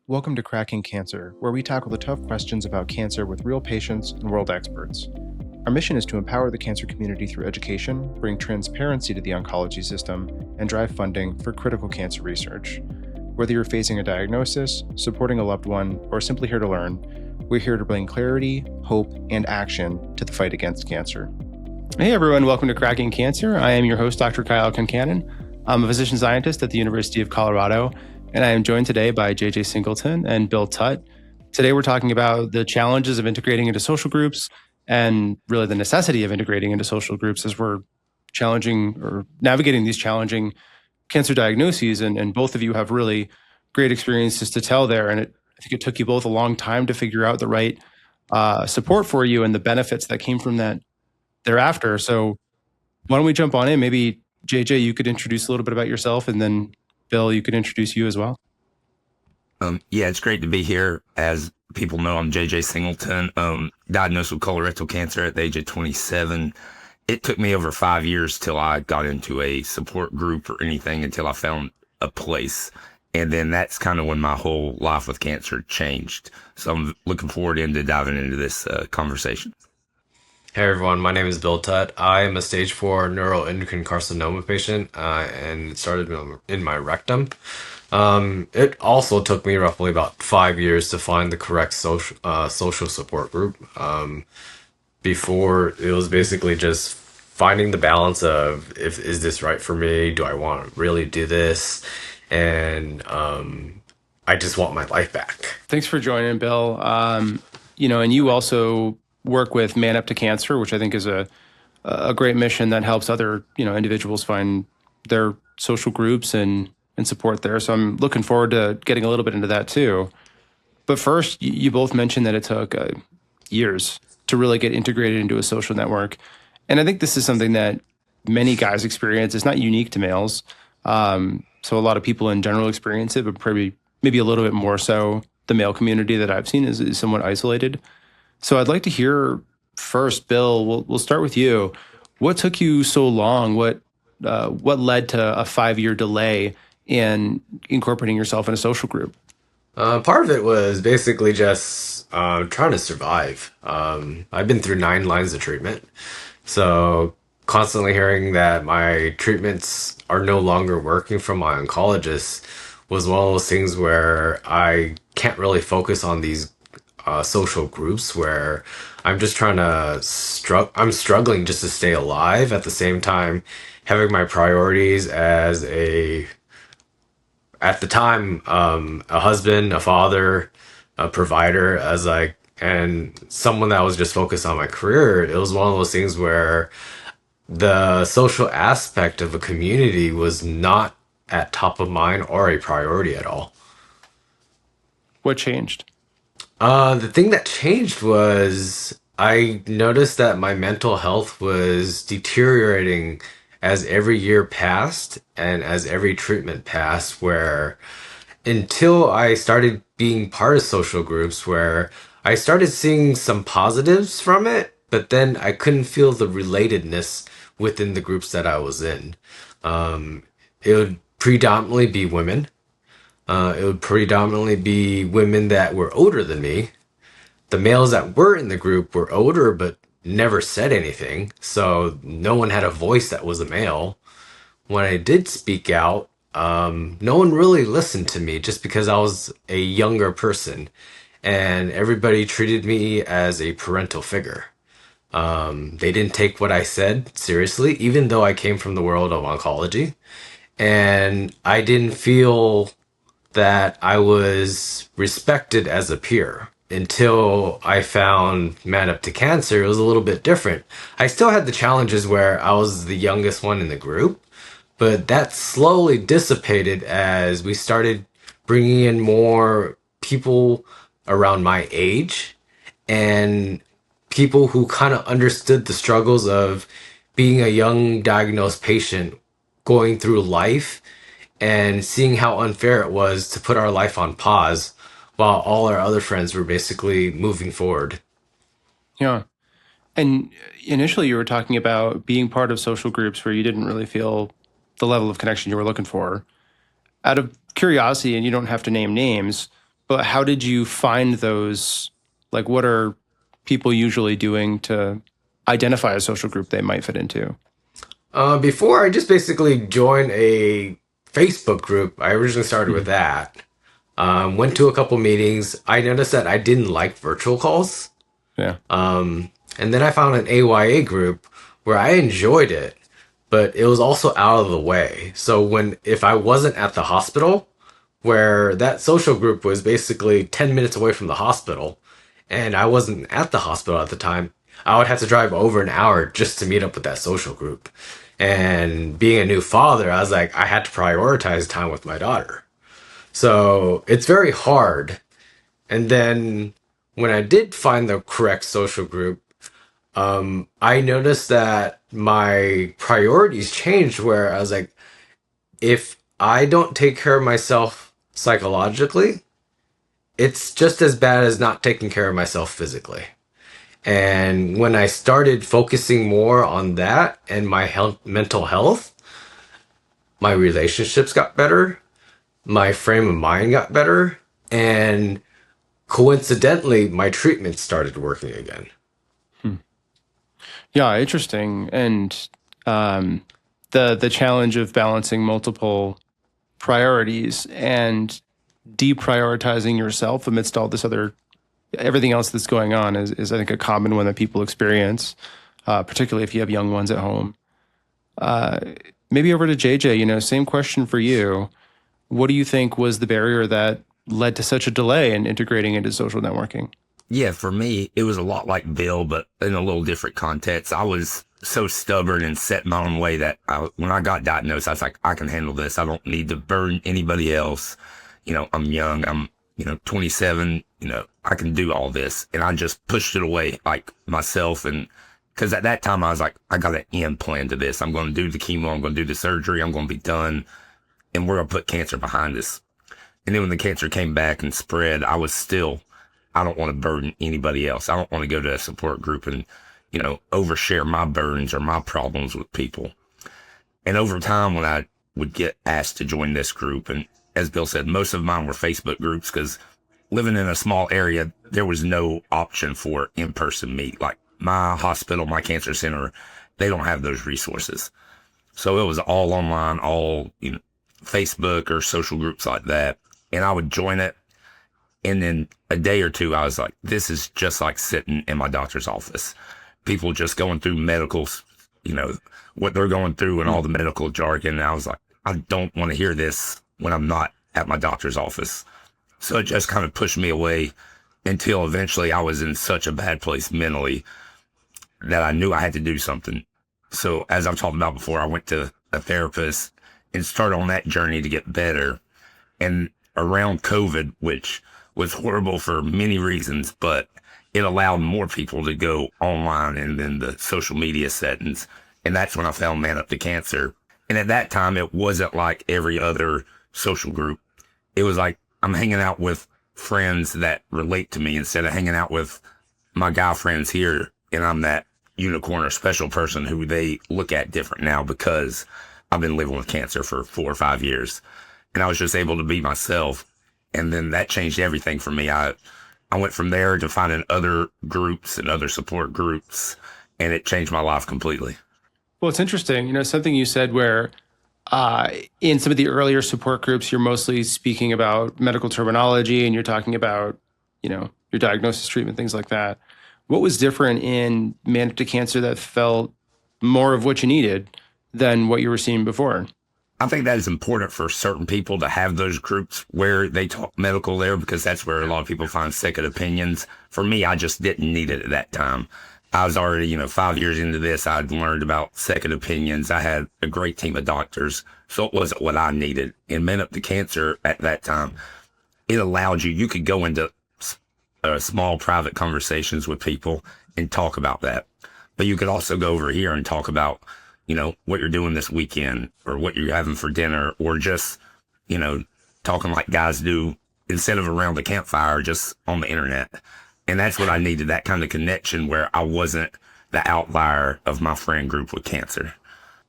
Welcome to Cracking Cancer, where we tackle the tough questions about cancer with real patients and world experts. Our mission is to empower the cancer community through education, bring transparency to the oncology system, and drive funding for critical cancer research. Whether you're facing a diagnosis, supporting a loved one, or simply here to learn, we're here to bring clarity, hope, and action to the fight against cancer. Hey everyone, welcome to Cracking Cancer. I am your host, Dr. Kyle Concannon. I'm a physician scientist at the University of Colorado, and I am joined today by JJ Singleton and Bill Thach. Today we're talking about the challenges of integrating into social groups and really the necessity of integrating into social groups as we're challenging or navigating these challenging cancer diagnoses. And both of you have really great experiences to tell there. And I think it took you both a long time to figure out the right support for you and the benefits that came from that thereafter. So why don't we jump on in? Maybe JJ, you could introduce a little bit about yourself, and then Bill, you could introduce you as well. Yeah, it's great to be here. As people know, I'm JJ Singleton, diagnosed with colorectal cancer at the age of 27. It took me over 5 years till I got into a support group or anything until I found a place. And then that's kind of when my whole life with cancer changed. So I'm looking forward to diving into this conversation. Hey everyone, my name is Bill Tutt. I am a stage 4 neuroendocrine carcinoma patient, and it started in my rectum. It also took me roughly about 5 years to find the correct social support group. Before, it was basically just finding the balance of, is this right for me? Do I want to really do this? And I just want my life back. Thanks for joining, Bill. And you also work with Man Up to Cancer, which I think is a great mission that helps other individuals find their social groups and support there. So I'm looking forward to getting a little bit into that too. But first, you both mentioned that it took years to really get integrated into a social network. And I think this is something that many guys experience. It's not unique to males. So a lot of people in general experience it, but maybe a little bit more so the male community that I've seen is somewhat isolated. So I'd like to hear first, Bill, we'll start with you. What took you so long? What led to a 5-year delay in incorporating yourself in a social group? Part of it was basically just trying to survive. I've been through 9 lines of treatment. So constantly hearing that my treatments are no longer working from my oncologist was one of those things where I can't really focus on these social groups where I'm just trying to I'm struggling just to stay alive at the same time having my priorities as at the time, a husband, a father, a provider, and someone that was just focused on my career. It was one of those things where the social aspect of a community was not at top of mind or a priority at all. What changed? The thing that changed was I noticed that my mental health was deteriorating as every year passed and as every treatment passed, where until I started being part of social groups where I started seeing some positives from it, but then I couldn't feel the relatedness within the groups that I was in. It would predominantly be women. It would predominantly be women that were older than me. The males that were in the group were older, but never said anything. So no one had a voice that was a male. When I did speak out, no one really listened to me just because I was a younger person. And everybody treated me as a parental figure. They didn't take what I said seriously, even though I came from the world of oncology. And I didn't feel that I was respected as a peer. Until I found Man Up to Cancer, it was a little bit different. I still had the challenges where I was the youngest one in the group, but that slowly dissipated as we started bringing in more people around my age and people who kind of understood the struggles of being a young diagnosed patient going through life and seeing how unfair it was to put our life on pause while all our other friends were basically moving forward. Yeah. And initially you were talking about being part of social groups where you didn't really feel the level of connection you were looking for. Out of curiosity, and you don't have to name names, But how did you find those? Like, what are people usually doing to identify a social group they might fit into? Before I just basically joined a Facebook group. I originally started with that. Went to a couple meetings. I noticed that I didn't like virtual calls. Yeah. And then I found an AYA group where I enjoyed it, but it was also out of the way. So if I wasn't at the hospital, where that social group was basically 10 minutes away from the hospital, and I wasn't at the hospital at the time, I would have to drive over an hour just to meet up with that social group. And being a new father, I was like, I had to prioritize time with my daughter. So it's very hard. And then when I did find the correct social group, I noticed that my priorities changed where I was like, if I don't take care of myself psychologically, it's just as bad as not taking care of myself physically. And when I started focusing more on that and my mental health, my relationships got better, my frame of mind got better, and coincidentally, my treatment started working again. Yeah, interesting. And the challenge of balancing multiple priorities and deprioritizing yourself amidst all this other everything else that's going on is I think a common one that people experience, particularly if you have young ones at home. Maybe over to JJ, same question for you. What do you think was the barrier that led to such a delay in integrating into social networking? Yeah, for me, it was a lot like Bill, but in a little different context. I was so stubborn and set my own way that when I got diagnosed, I was like, I can handle this. I don't need to burden anybody else. I'm young. I'm, 27. I can do all this. And I just pushed it away, like myself. And because at that time, I was like, I got an end plan to this. I'm going to do the chemo. I'm going to do the surgery. I'm going to be done. And we're going to put cancer behind us. And then when the cancer came back and spread, I don't want to burden anybody else. I don't want to go to a support group and, overshare my burdens or my problems with people. And over time, when I would get asked to join this group, and as Bill said, most of mine were Facebook groups because living in a small area, there was no option for in-person meet. Like my hospital, my cancer center, they don't have those resources. So it was all online, all, Facebook or social groups like that. And I would join it. And then a day or two, I was like, this is just like sitting in my doctor's office. People just going through medicals, what they're going through and all the medical jargon. And I was like, I don't want to hear this when I'm not at my doctor's office. So it just kind of pushed me away until eventually I was in such a bad place mentally that I knew I had to do something. So as I've talked about before, I went to a therapist and started on that journey to get better. And around COVID, which was horrible for many reasons, but it allowed more people to go online and then the social media settings. And that's when I found Man Up to Cancer. And at that time, it wasn't like every other social group. It was like I'm hanging out with friends that relate to me instead of hanging out with my guy friends here. And I'm that unicorn or special person who they look at different now because I've been living with cancer for 4 or 5 years. And I was just able to be myself. And then that changed everything for me. I went from there to finding other groups and other support groups, and it changed my life completely. Well, it's interesting, something you said where in some of the earlier support groups, you're mostly speaking about medical terminology and you're talking about, your diagnosis, treatment, things like that. What was different in Man Up to Cancer that felt more of what you needed than what you were seeing before? I think that is important for certain people to have those groups where they talk medical there because that's where a lot of people find second opinions. For me, I just didn't need it at that time. I was already, 5 years into this. I'd learned about second opinions. I had a great team of doctors, so it wasn't what I needed. And Men Up to Cancer at that time, it allowed you could go into small private conversations with people and talk about that. But you could also go over here and talk about what you're doing this weekend or what you're having for dinner or just, talking like guys do instead of around the campfire, just on the internet. And that's what I needed, that kind of connection where I wasn't the outlier of my friend group with cancer.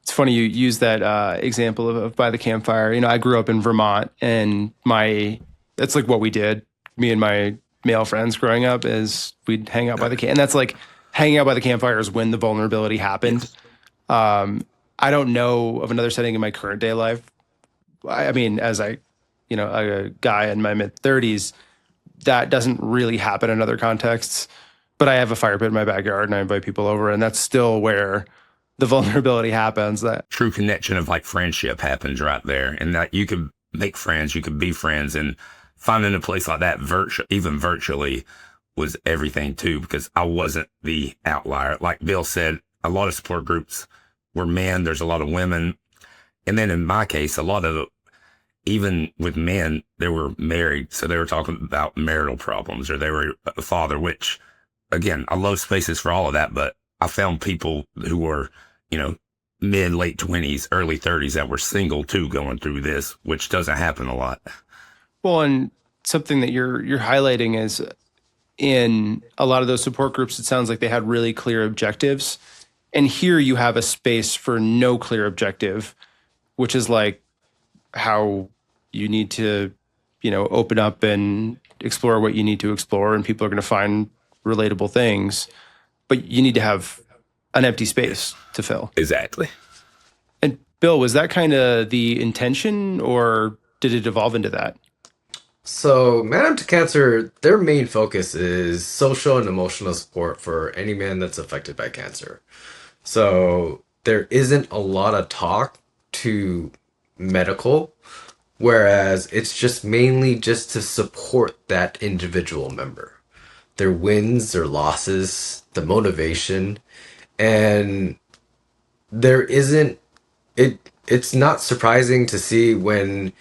It's funny you use that example of by the campfire. I grew up in Vermont and that's like what we did me and my male friends growing up is we'd hang out by the and that's like hanging out by the campfires when the vulnerability happened. Yes. I don't know of another setting in my current day life. I mean, as a guy in my mid 30s, that doesn't really happen in other contexts. But I have a fire pit in my backyard and I invite people over, and that's still where the vulnerability happens. That True connection of like friendship happens right there. And that you could make friends, you could be friends, and finding a place like that even virtually was everything too, because I wasn't the outlier. Like Bill said, a lot of support groups were men. There's a lot of women. And then in my case, a lot of even with men, they were married. So they were talking about marital problems, or they were a father, which again, I love spaces for all of that, but I found people who were, mid, late 20s, early 30s that were single too going through this, which doesn't happen a lot. well, and something that you're highlighting is in a lot of those support groups, it sounds like they had really clear objectives. And here you have a space for no clear objective, which is like how you need to, open up and explore what you need to explore, and people are going to find relatable things, but you need to have an empty space to fill. Exactly. And Bill, was that kind of the intention, or did it evolve into that? So, Man Up to Cancer, their main focus is social and emotional support for any man that's affected by cancer. So, there isn't a lot of talk to medical, whereas it's just mainly just to support that individual member, their wins, their losses, the motivation, and there isn't it's not surprising to see when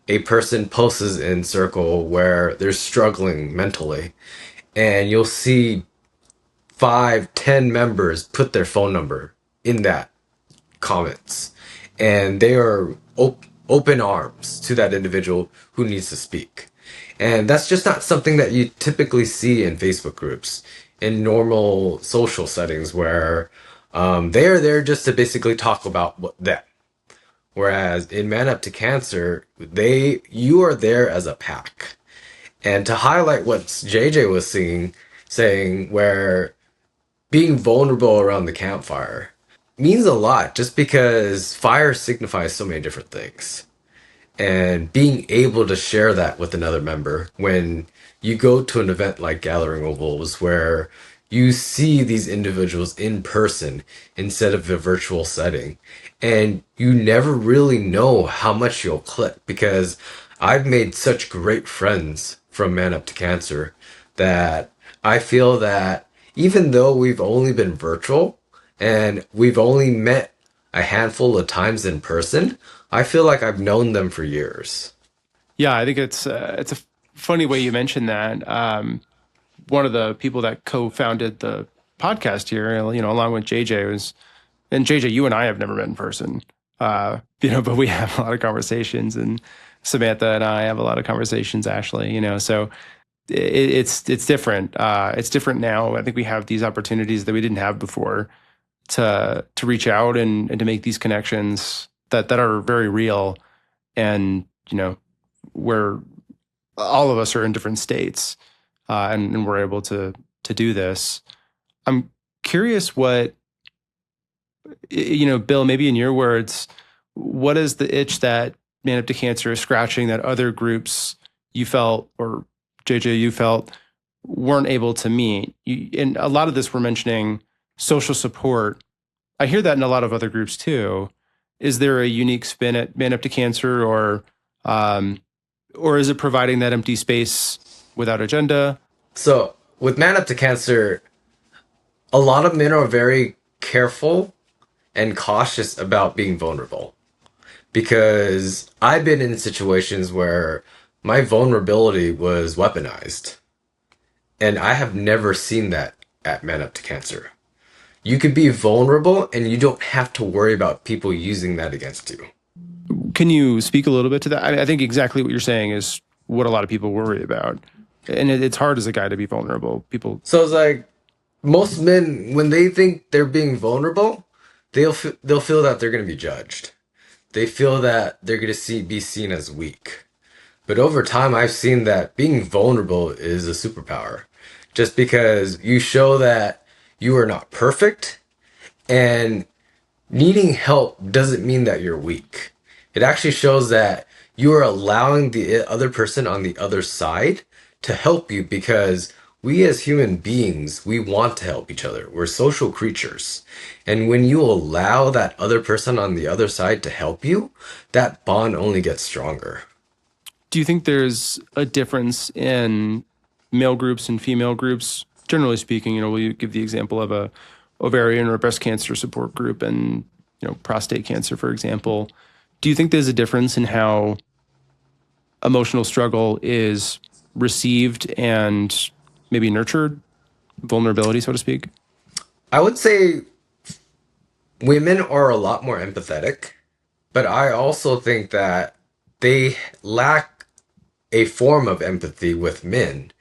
a person posts in circle where they're struggling mentally, and you'll see 5, 10 members put their phone number in that comments, and they are open arms to that individual who needs to speak. And that's just not something that you typically see in Facebook groups, in normal social settings where they are there just to basically talk about them. Whereas in Man Up to Cancer, you are there as a pack. And to highlight what JJ was saying, where being vulnerable around the campfire means a lot, just because fire signifies so many different things. And being able to share that with another member when you go to an event like Gathering of Wolves, where you see these individuals in person instead of a virtual setting, and you never really know how much you'll click, because I've made such great friends from Man Up to Cancer that I feel that even though we've only been virtual and we've only met a handful of times in person, I feel like I've known them for years. Yeah, I think it's a funny way you mentioned that. One of the people that co-founded the podcast here, along with JJ and JJ, you and I have never met in person, but we have a lot of conversations, and Samantha and I have a lot of conversations, Ashley, so it's different. It's different now. I think we have these opportunities that we didn't have before to reach out and to make these connections that are very real, and where all of us are in different states, and we're able to do this. I'm curious what Bill, maybe in your words, what is the itch that Man Up to Cancer is scratching that other groups you felt, or JJ you felt, weren't able to meet? And a lot of this we're mentioning social support. I hear that in a lot of other groups too. Is there a unique spin at Man Up to Cancer, or is it providing that empty space without agenda? So with Man Up to Cancer, a lot of men are very careful and cautious about being vulnerable, because I've been in situations where my vulnerability was weaponized, and I have never seen that at Man Up to Cancer. You could be vulnerable and you don't have to worry about people using that against you. Can you speak a little bit to that? I think exactly what you're saying is what a lot of people worry about. And it's hard as a guy to be vulnerable. So it's like most men, when they think they're being vulnerable, they'll feel that they're going to be judged. They feel that they're going to be seen as weak. But over time, I've seen that being vulnerable is a superpower. Just because you show that you are not perfect and needing help doesn't mean that you're weak. It actually shows that you are allowing the other person on the other side to help you because we as human beings, we want to help each other. We're social creatures. And when you allow that other person on the other side to help you, that bond only gets stronger. Do you think there's a difference in male groups and female groups? Generally speaking, will you give the example of a ovarian or breast cancer support group and, prostate cancer, for example? Do you think there's a difference in how emotional struggle is received and maybe nurtured, vulnerability, so to speak? I would say women are a lot more empathetic, but I also think that they lack a form of empathy with men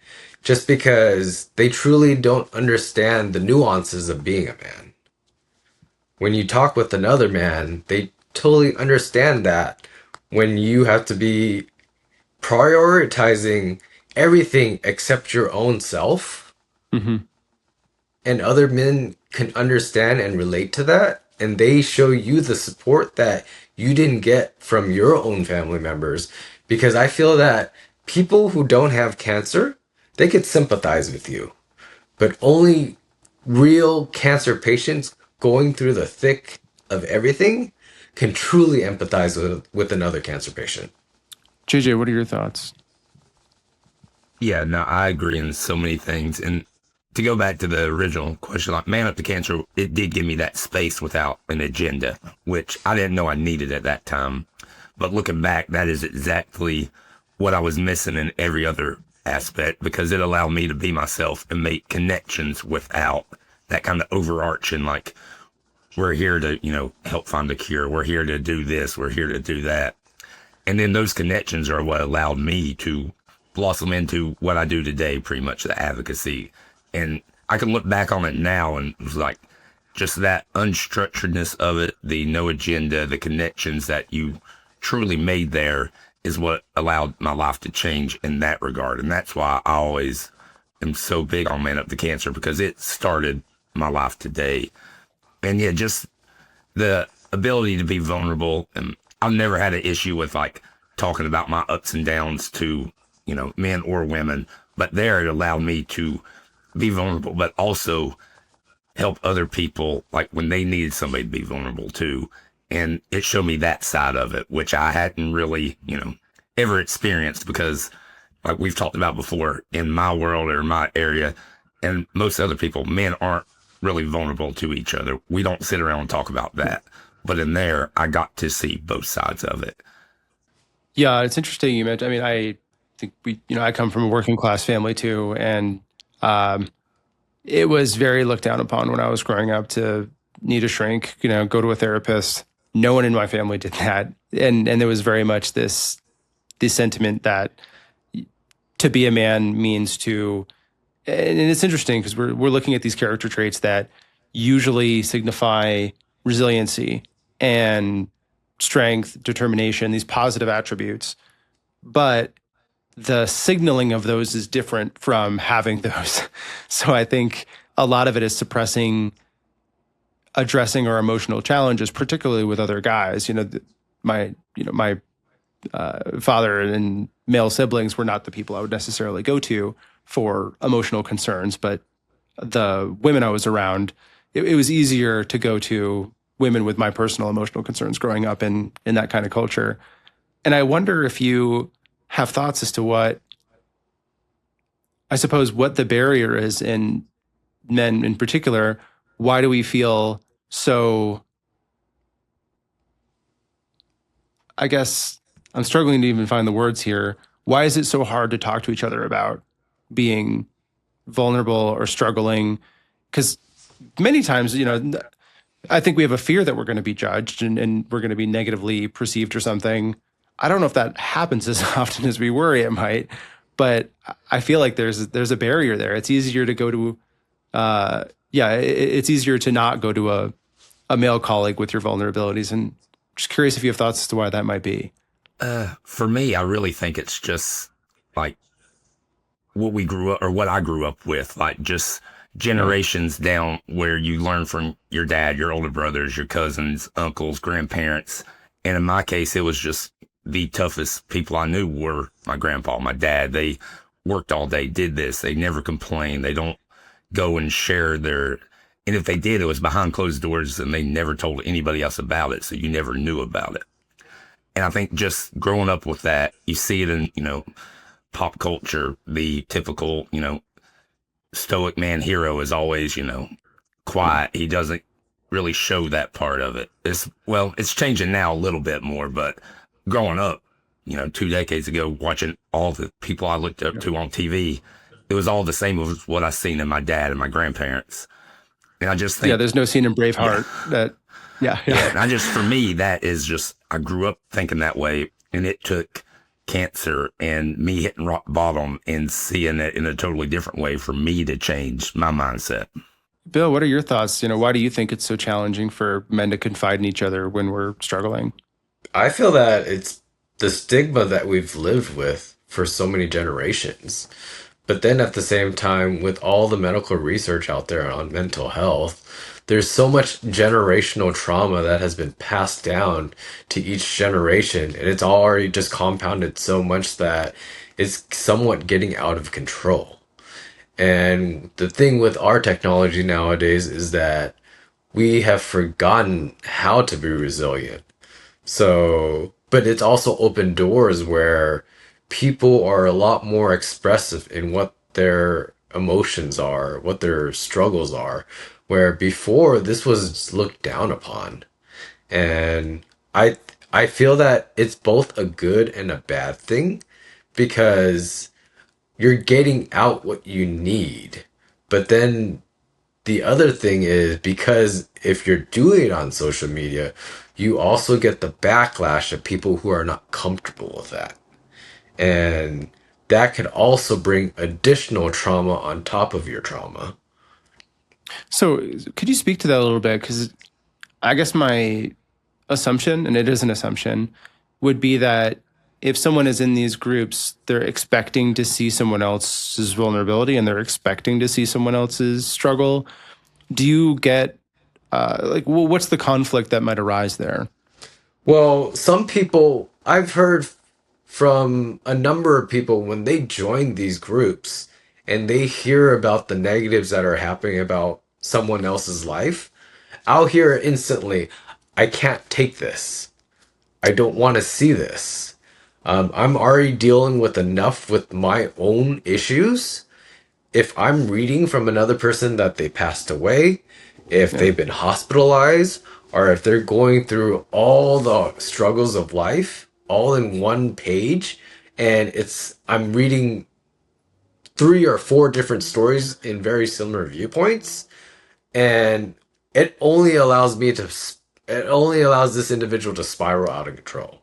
just because they truly don't understand the nuances of being a man. When you talk with another man, they totally understand that when you have to be prioritizing everything except your own self, Mm-hmm. and other men can understand and relate to that, and they show you the support that you didn't get from your own family members. Because I feel that people who don't have cancer, they could sympathize with you, but only real cancer patients going through the thick of everything can truly empathize with another cancer patient. JJ, what are your thoughts? Yeah, no, I agree in so many things. And to go back to the original question, like Man Up to Cancer, it did give me that space without an agenda, which I didn't know I needed at that time. But looking back, that is exactly what I was missing in every other aspect, because it allowed me to be myself and make connections without that kind of overarching, like, we're here to, help find a cure. We're here to do this. We're here to do that. And then those connections are what allowed me to blossom into what I do today, pretty much the advocacy. And I can look back on it now and it was like just that unstructuredness of it, the no agenda, the connections that you truly made there is what allowed my life to change in that regard. And that's why I always am so big on Man Up to Cancer, because it started my life today. And yeah, just the ability to be vulnerable. And I've never had an issue with like talking about my ups and downs to, men or women, but there it allowed me to be vulnerable, but also help other people, like when they needed somebody to be vulnerable too. And it showed me that side of it, which I hadn't really, ever experienced, because like we've talked about before, in my world or my area and most other people, men aren't really vulnerable to each other. We don't sit around and talk about that. But in there, I got to see both sides of it. Yeah, it's interesting you mentioned. I mean, I think I come from a working class family too, and it was very looked down upon when I was growing up to need a shrink, go to a therapist. No one in my family did that, and there was very much this sentiment that to be a man means to, and it's interesting because we're looking at these character traits that usually signify resiliency and strength, determination, these positive attributes. But the signaling of those is different from having those. So I think a lot of it is suppressing, addressing our emotional challenges, particularly with other guys. My father and male siblings were not the people I would necessarily go to for emotional concerns, but the women I was around, it was easier to go to women with my personal emotional concerns growing up in that kind of culture. And I wonder if you have thoughts as to what the barrier is in men in particular. Why do we feel so, I guess I'm struggling to even find the words here. Why is it so hard to talk to each other about being vulnerable or struggling? Because many times, I think we have a fear that we're going to be judged and we're going to be negatively perceived or something. I don't know if that happens as often as we worry it might, but I feel like there's a barrier there. It's easier to go to, it's easier to not go to a male colleague with your vulnerabilities. And just curious if you have thoughts as to why that might be. For me, I really think it's just like what we grew up or what I grew up with, like just Yeah. generations down where you learn from your dad, your older brothers, your cousins, uncles, grandparents. And in my case, it was just the toughest people I knew were my grandpa, my dad. They worked all day, did this. They never complained. They don't go and share their, and if they did, it was behind closed doors and they never told anybody else about it. So you never knew about it. And I think just growing up with that, you see it in, pop culture, the typical, stoic man hero is always, quiet. He doesn't really show that part of it. It's changing now a little bit more, but growing up, 2 decades ago, watching all the people I looked up to on TV, it was all the same as what I seen in my dad and my grandparents. And I just Yeah, think, there's no scene in yeah, Braveheart that, yeah, yeah. yeah. And for me, that is just, I grew up thinking that way, and it took cancer and me hitting rock bottom and seeing it in a totally different way for me to change my mindset. Bill, what are your thoughts? Why do you think it's so challenging for men to confide in each other when we're struggling? I feel that it's the stigma that we've lived with for so many generations. But then at the same time, with all the medical research out there on mental health, there's so much generational trauma that has been passed down to each generation. And it's already just compounded so much that it's somewhat getting out of control. And the thing with our technology nowadays is that we have forgotten how to be resilient. So, but it's also opened doors where people are a lot more expressive in what their emotions are, what their struggles are, where before this was looked down upon. And I feel that it's both a good and a bad thing because you're getting out what you need. But then the other thing is because if you're doing it on social media, you also get the backlash of people who are not comfortable with that. And that could also bring additional trauma on top of your trauma. So, could you speak to that a little bit? Because I guess my assumption, and it is an assumption, would be that if someone is in these groups, they're expecting to see someone else's vulnerability and they're expecting to see someone else's struggle. Do you get what's the conflict that might arise there? Well, some people, I've heard from a number of people when they join these groups and they hear about the negatives that are happening about someone else's life, I'll hear instantly, I can't take this. I don't want to see this. I'm already dealing with enough with my own issues. If I'm reading from another person that they passed away, if Yeah. they've been hospitalized, or if they're going through all the struggles of life all in one page, and I'm reading 3 or 4 different stories in very similar viewpoints, and it only allows it only allows this individual to spiral out of control.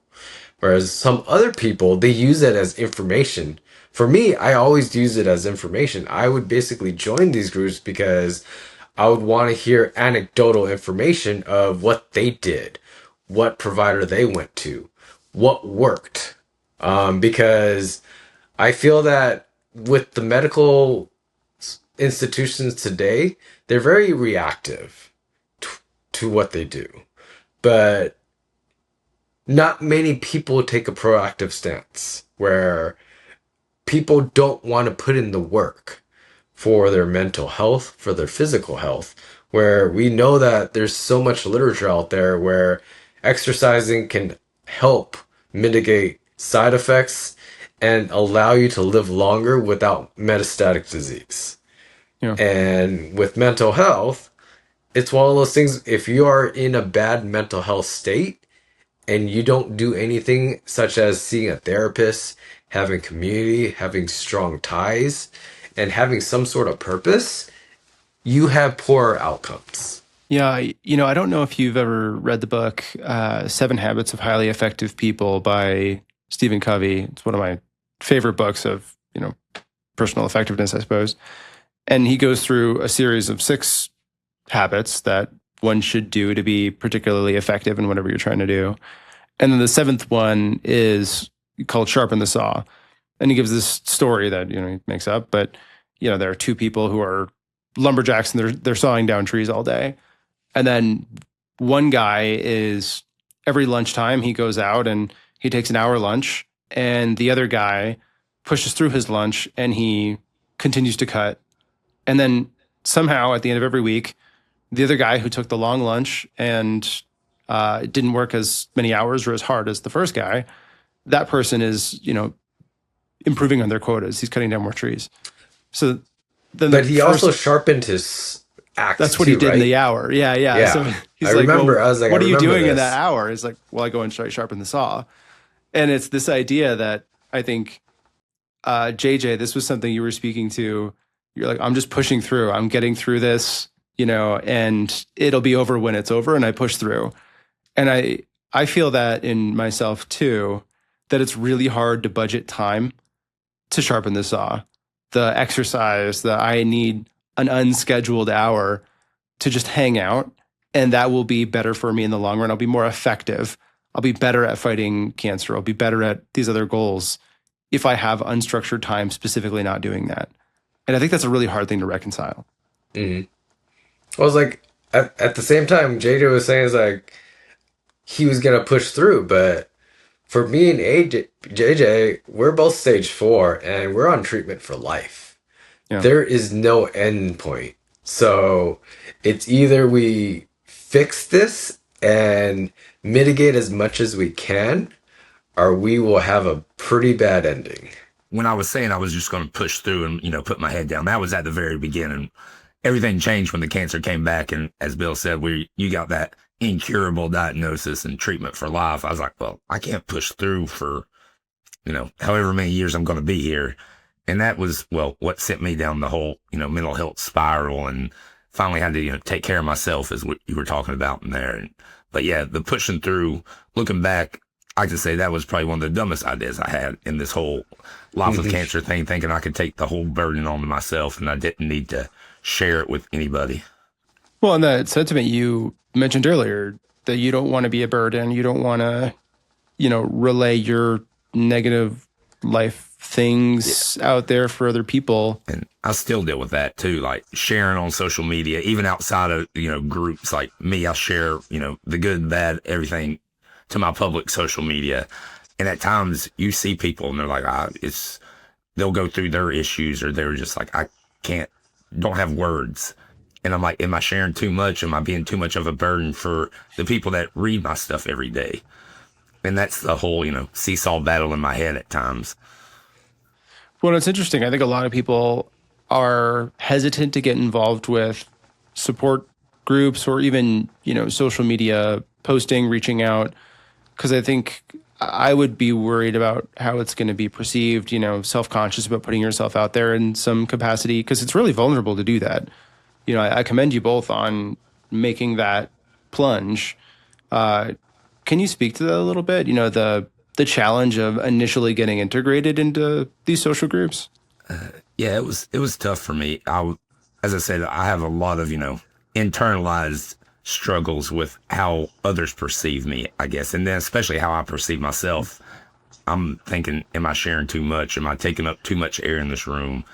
Whereas some other people, they use it as information. For me, I always use it as information. I would basically join these groups because I would want to hear anecdotal information of what they did, what provider they went to, what worked. Because I feel that with the medical institutions today, they're very reactive to what they do. But not many people take a proactive stance where people don't want to put in the work for their mental health, for their physical health, where we know that there's so much literature out there where exercising can help mitigate side effects and allow you to live longer without metastatic disease. Yeah. And with mental health, it's one of those things, if you are in a bad mental health state, and you don't do anything such as seeing a therapist, having community, having strong ties, and having some sort of purpose, you have poorer outcomes. Yeah, I don't know if you've ever read the book Seven Habits of Highly Effective People by Stephen Covey. It's one of my favorite books of, personal effectiveness, I suppose. And he goes through a series of 6 habits that one should do to be particularly effective in whatever you're trying to do. And then the seventh one is called Sharpen the Saw. And he gives this story that, he makes up, but, there are two people who are lumberjacks and they're sawing down trees all day. And then one guy is every lunchtime he goes out and he takes an hour lunch, and the other guy pushes through his lunch and he continues to cut. And then somehow at the end of every week, the other guy who took the long lunch and didn't work as many hours or as hard as the first guy, that person is, improving on their quotas. He's cutting down more trees. So then, but he also sharpened his axe. That's what too, he did right? in the hour. Yeah. So he's I remember. Well, I was like, what are you doing this in that hour? He's like, well, I go and sharpen the saw. And it's this idea that I think, JJ, this was something you were speaking to. You're like, I'm just pushing through. I'm getting through this, and it'll be over when it's over. And I push through. And I feel that in myself too, that it's really hard to budget time to sharpen the saw. The exercise, that I need an unscheduled hour to just hang out, and that will be better for me in the long run. I'll be more effective. I'll be better at fighting cancer. I'll be better at these other goals if I have unstructured time specifically not doing that. And I think that's a really hard thing to reconcile. Mm-hmm. I was like, at the same time, JJ was saying is like he was gonna push through, but for me and JJ, we're both stage 4 and we're on treatment for life. Yeah. There is no end point. So it's either we fix this and mitigate as much as we can, or we will have a pretty bad ending. When I was saying I was just going to push through and, put my head down, that was at the very beginning. Everything changed when the cancer came back. And as Bill said, you got that incurable diagnosis and treatment for life. I was like, well, I can't push through for, however many years I'm going to be here. And that was, what sent me down the whole, mental health spiral, and finally had to, take care of myself, as what you were talking about in there. But yeah, the pushing through, looking back, I can say that was probably one of the dumbest ideas I had in this whole life of cancer thing, thinking I could take the whole burden on myself and I didn't need to share it with anybody. Well, and that sentiment you mentioned earlier, that you don't want to be a burden, you don't want to, relay your negative life things out there for other people. And I still deal with that too, like sharing on social media, even outside of, groups like me. I share, the good, bad, everything to my public social media. And at times you see people and they're like, they'll go through their issues, or they're just like, don't have words. And I'm like, am I sharing too much? Am I being too much of a burden for the people that read my stuff every day? And that's the whole, seesaw battle in my head at times. Well, it's interesting. I think a lot of people are hesitant to get involved with support groups or even, social media posting, reaching out, because I think I would be worried about how it's going to be perceived, self-conscious about putting yourself out there in some capacity, because it's really vulnerable to do that. I commend you both on making that plunge. Can you speak to that a little bit? The challenge of initially getting integrated into these social groups? Yeah, it was tough for me. As I said, I have a lot of, internalized struggles with how others perceive me, I guess. And then especially how I perceive myself. I'm thinking, am I sharing too much? Am I taking up too much air in this room?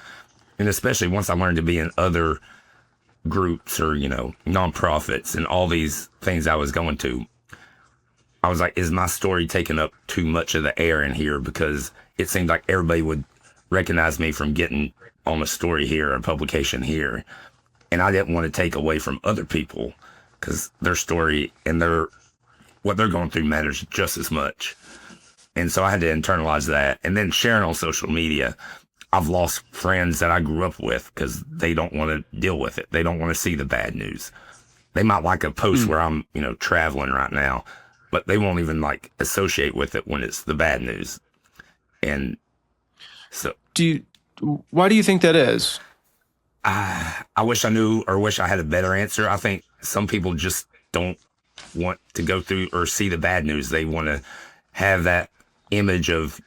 And especially once I learned to be in other groups or, nonprofits and all these things I was going to, I was like, is my story taking up too much of the air in here? Because it seemed like everybody would recognize me from getting on a story here, a publication here. And I didn't want to take away from other people, because their story and what they're going through matters just as much. And so I had to internalize that. And then sharing on social media, I've lost friends that I grew up with because they don't want to deal with it. They don't want to see the bad news. They might like a post where I'm, traveling right now, but they won't even associate with it when it's the bad news. And so why do you think that is? I wish I knew, or wish I had a better answer. I think some people just don't want to go through or see the bad news. They want to have that image of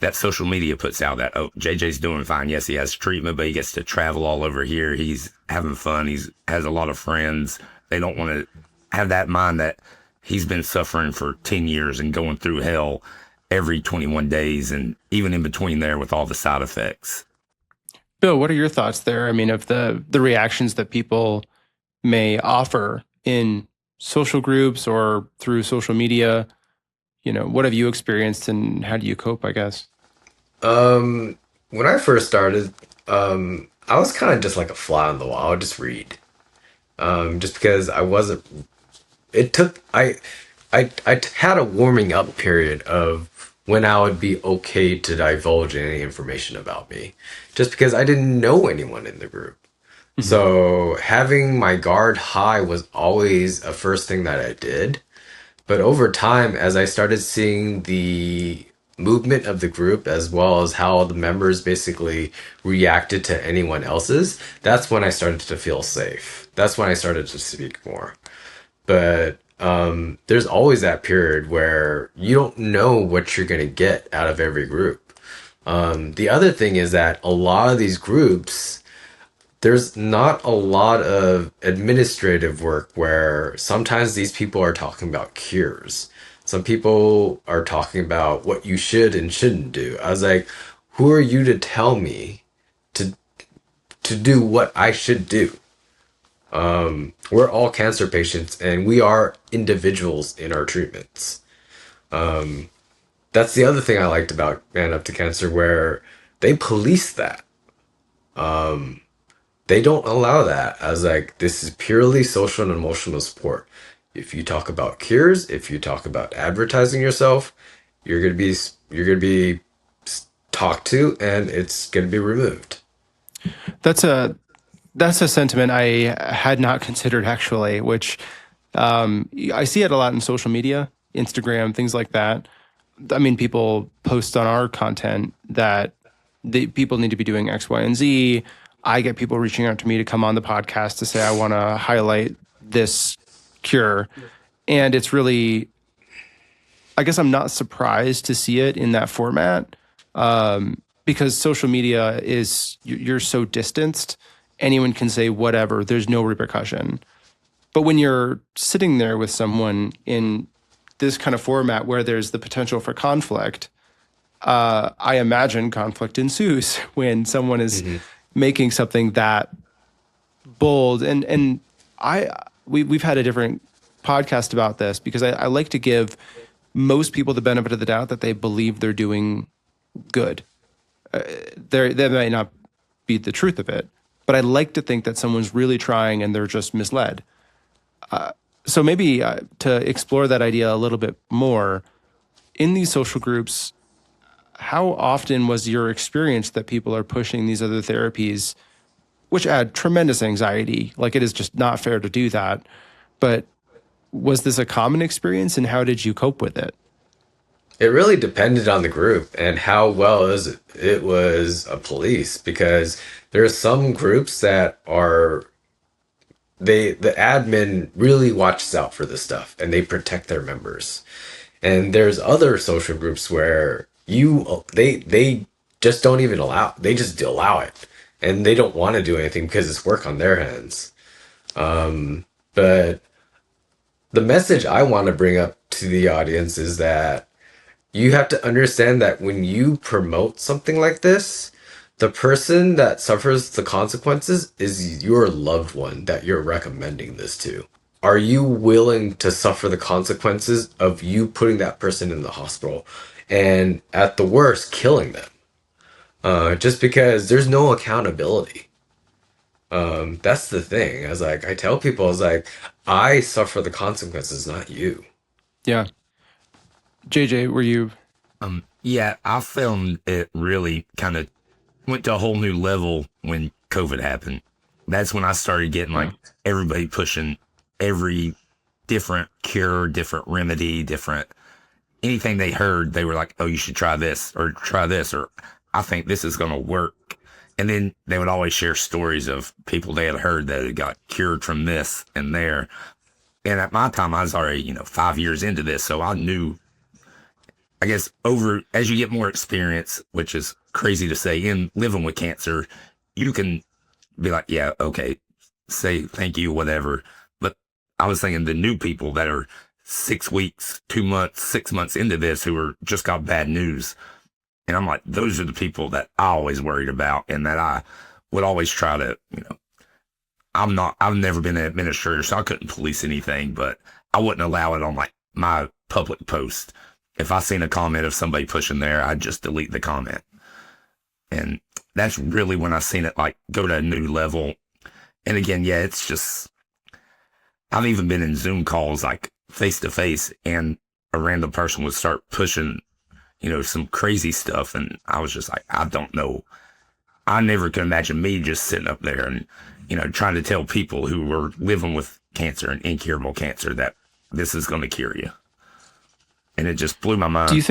that social media puts out, that, oh, JJ's doing fine. Yes, he has treatment, but he gets to travel all over here. He's having fun. Has a lot of friends. They don't want to have that mind that he's been suffering for 10 years and going through hell every 21 days and even in between there with all the side effects. Bill, what are your thoughts there? I mean, of the reactions that people may offer in social groups or through social media, what have you experienced and how do you cope, I guess? When I first started, I was kind of just like a fly on the wall. I would just read. Just because I wasn't, it took, I had a warming up period of when I would be okay to divulge any information about me, just because I didn't know anyone in the group. So having my guard high was always a first thing that I did. But over time, as I started seeing the movement of the group as well as how the members basically reacted to anyone else's, that's when I started to feel safe. That's when I started to speak more. But there's always that period where you don't know what you're going to get out of every group. The other thing is that a lot of these groups, there's not a lot of administrative work where sometimes these people are talking about cures. Some people are talking about what you should and shouldn't do. I was like, who are you to tell me to do what I should do? We're all cancer patients and we are individuals in our treatments. That's the other thing I liked about Man Up to Cancer, where they police that. They don't allow that. I was like, this is purely social and emotional support. If you talk about cures, if you talk about advertising yourself, you're gonna be talked to, and it's gonna be removed. That's a sentiment I had not considered actually, which I see it a lot in social media, Instagram, things like that. I mean, people post on our content that the people need to be doing X, Y, and Z. I get people reaching out to me to come on the podcast to say, I want to highlight this cure. And it's really, I guess I'm not surprised to see it in that format because social media is, you're so distanced. Anyone can say whatever. There's no repercussion. But when you're sitting there with someone in this kind of format where there's the potential for conflict, I imagine conflict ensues when someone is making something that bold. And we've had a different podcast about this because I like to give most people the benefit of the doubt that they believe they're doing good. That might not be the truth of it, but I like to think that someone's really trying and they're just misled. So maybe to explore that idea a little bit more, in these social groups, how often was your experience that people are pushing these other therapies, which add tremendous anxiety? Like, it is just not fair to do that. But was this a common experience, and how did you cope with it? It really depended on the group and how well it was a police, because there are some groups that are the admin really watches out for this stuff and they protect their members. And there's other social groups where they just don't even they just allow it and they don't want to do anything because it's work on their hands. But the message I want to bring up to the audience is that you have to understand that when you promote something like this, the person that suffers the consequences is your loved one that you're recommending this to. Are you willing to suffer the consequences of you putting that person in the hospital and, at the worst, killing them? Just because there's no accountability. That's the thing. I tell people, I suffer the consequences, not you. Yeah. JJ, were you? Yeah, I found it really kind of went to a whole new level when COVID happened. That's when I started getting like everybody pushing every different cure, different remedy, different anything they heard. They were like, oh, you should try this, or I think this is going to work. And then they would always share stories of people they had heard that had got cured from this and there. And at my time, I was already, 5 years into this. So I knew, I guess, as you get more experience, which is crazy to say, in living with cancer, you can be like, yeah, okay, say thank you, whatever. But I was thinking the new people that are 6 weeks, 2 months, 6 months into this who are just got bad news. And I'm like, those are the people that I always worried about and that I would always try to, I've never been an administrator, so I couldn't police anything, but I wouldn't allow it on like my public post. If I seen a comment of somebody pushing there, I'd just delete the comment. And that's really when I seen it like go to a new level. And again, yeah, it's just, I've even been in Zoom calls like face to face and a random person would start pushing, some crazy stuff. And I was just like, I don't know. I never could imagine me just sitting up there and, trying to tell people who were living with cancer and incurable cancer that this is going to cure you. And it just blew my mind. Do you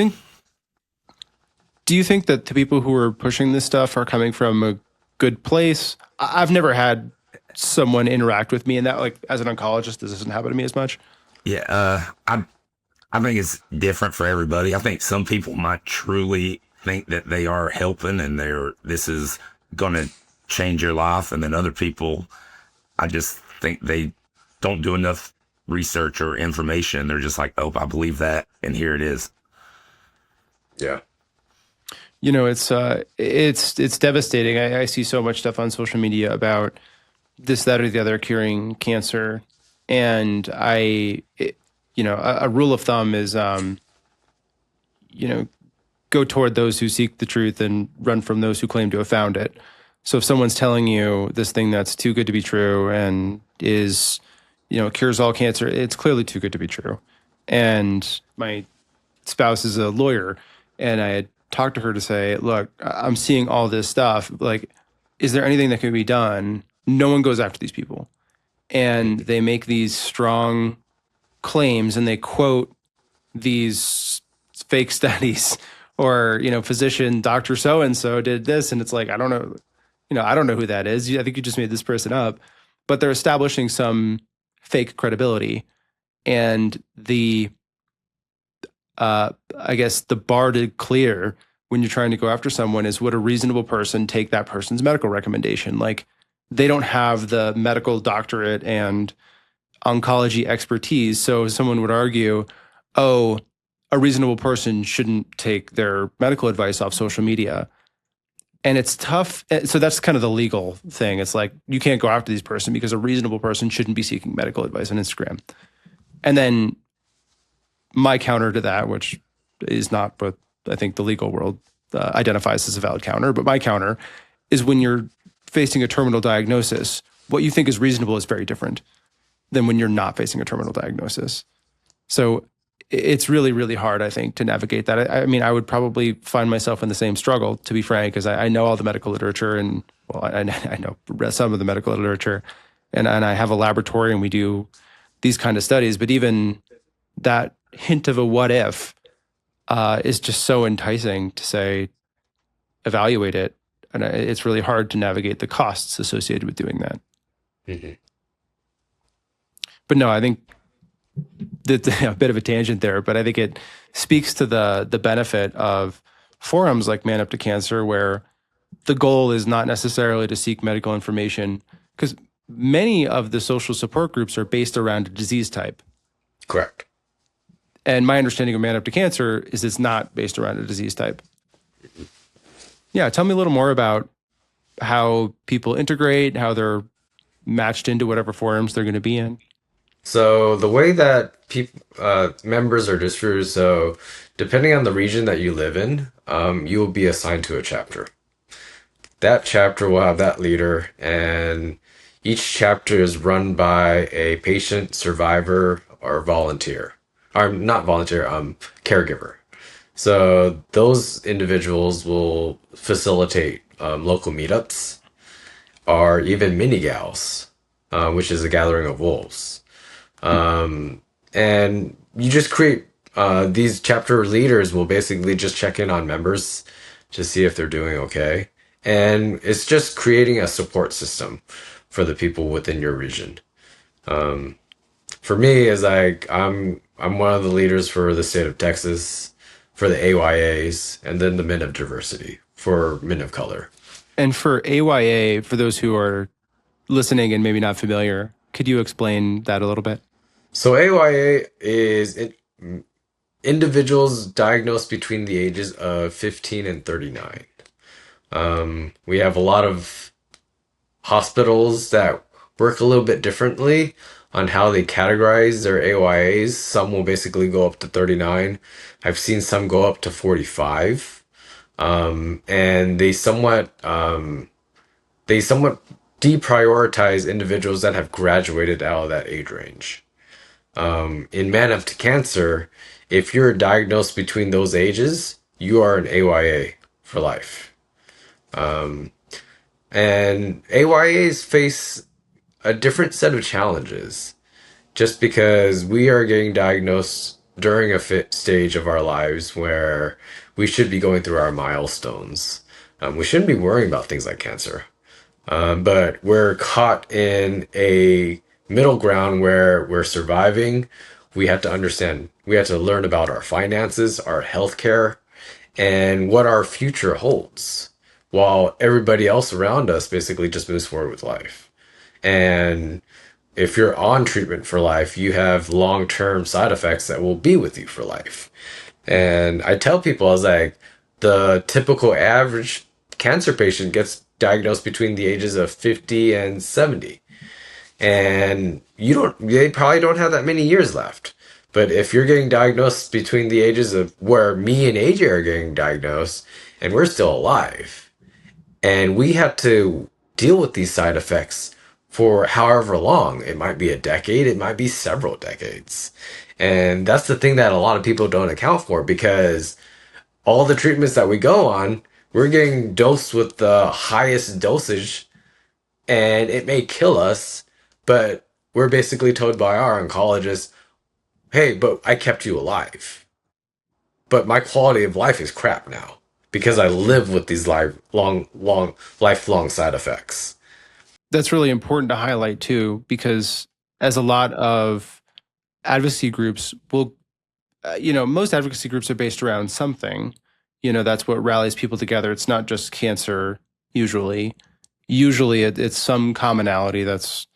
think that the people who are pushing this stuff are coming from a good place? I've never had someone interact with me in that, like as an oncologist, this doesn't happen to me as much. Yeah, I think it's different for everybody. I think some people might truly think that they are helping and this is going to change your life. And then other people, I just think they don't do enough research or information. They're just like, oh, I believe that. And here it is. Yeah. It's devastating. I see so much stuff on social media about this, that, or the other curing cancer. And a rule of thumb is, go toward those who seek the truth and run from those who claim to have found it. So if someone's telling you this thing that's too good to be true and is, cures all cancer, it's clearly too good to be true. And my spouse is a lawyer, and I had talked to her to say, look, I'm seeing all this stuff. Like, is there anything that can be done? No one goes after these people. And they make these strong claims and they quote these fake studies or, physician, Dr. So-and-so did this. And it's like, I don't know. I don't know who that is. I think you just made this person up. But they're establishing some fake credibility. And I guess the bar to clear when you're trying to go after someone is, would a reasonable person take that person's medical recommendation? Like, they don't have the medical doctorate and oncology expertise. So someone would argue, oh, a reasonable person shouldn't take their medical advice off social media. And it's tough. So that's kind of the legal thing. It's like, you can't go after this person because a reasonable person shouldn't be seeking medical advice on Instagram. And then my counter to that, which is not what I think the legal world identifies as a valid counter, but my counter is when you're facing a terminal diagnosis, what you think is reasonable is very different than when you're not facing a terminal diagnosis. So it's really, really hard, I think, to navigate that. I mean, I would probably find myself in the same struggle, to be frank, because I know all the medical literature and, well, I know some of the medical literature, and I have a laboratory and we do these kind of studies, but even that hint of a what if is just so enticing to say, evaluate it. And it's really hard to navigate the costs associated with doing that. Mm-hmm. But no, I think that's a bit of a tangent there, but I think it speaks to the benefit of forums like Man Up to Cancer, where the goal is not necessarily to seek medical information, because many of the social support groups are based around a disease type. Correct. And my understanding of Man Up to Cancer is it's not based around a disease type. Yeah, tell me a little more about how people integrate, how they're matched into whatever forums they're going to be in. So the way that members are distributed, so depending on the region that you live in, you will be assigned to a chapter. That chapter will have that leader, and each chapter is run by a patient, survivor, or volunteer. Or not volunteer, caregiver. So those individuals will facilitate local meetups or even mini gals, which is a gathering of wolves. And you just create, these chapter leaders will basically just check in on members to see if they're doing okay. And it's just creating a support system for the people within your region. For me, as I'm one of the leaders for the state of Texas, for the AYAs, and then the Men of Diversity for Men of Color. And for AYA, for those who are listening and maybe not familiar, could you explain that a little bit? So AYA is individuals diagnosed between the ages of 15 and 39. We have a lot of hospitals that work a little bit differently on how they categorize their AYAs. Some will basically go up to 39. I've seen some go up to 45. And they somewhat deprioritize individuals that have graduated out of that age range. In Man Up to Cancer, if you're diagnosed between those ages, you are an AYA for life. And AYAs face a different set of challenges just because we are getting diagnosed during a fit stage of our lives where we should be going through our milestones. We shouldn't be worrying about things like cancer. But we're caught in a middle ground where we're surviving. We have to understand, we have to learn about our finances, our healthcare, and what our future holds, while everybody else around us basically just moves forward with life. And if you're on treatment for life, you have long term side effects that will be with you for life. And I tell people, I was like, the typical average cancer patient gets diagnosed between the ages of 50 and 70. And they probably don't have that many years left. But if you're getting diagnosed between the ages of where me and AJ are getting diagnosed, and we're still alive, and we have to deal with these side effects for however long, it might be a decade, it might be several decades. And that's the thing that a lot of people don't account for, because all the treatments that we go on, we're getting dosed with the highest dosage, and it may kill us, but we're basically told by our oncologist, hey, but I kept you alive. But my quality of life is crap now because I live with these lifelong side effects. That's really important to highlight too, because as a lot of advocacy groups will, most advocacy groups are based around something. That's what rallies people together. It's not just cancer usually. Usually it's some commonality that's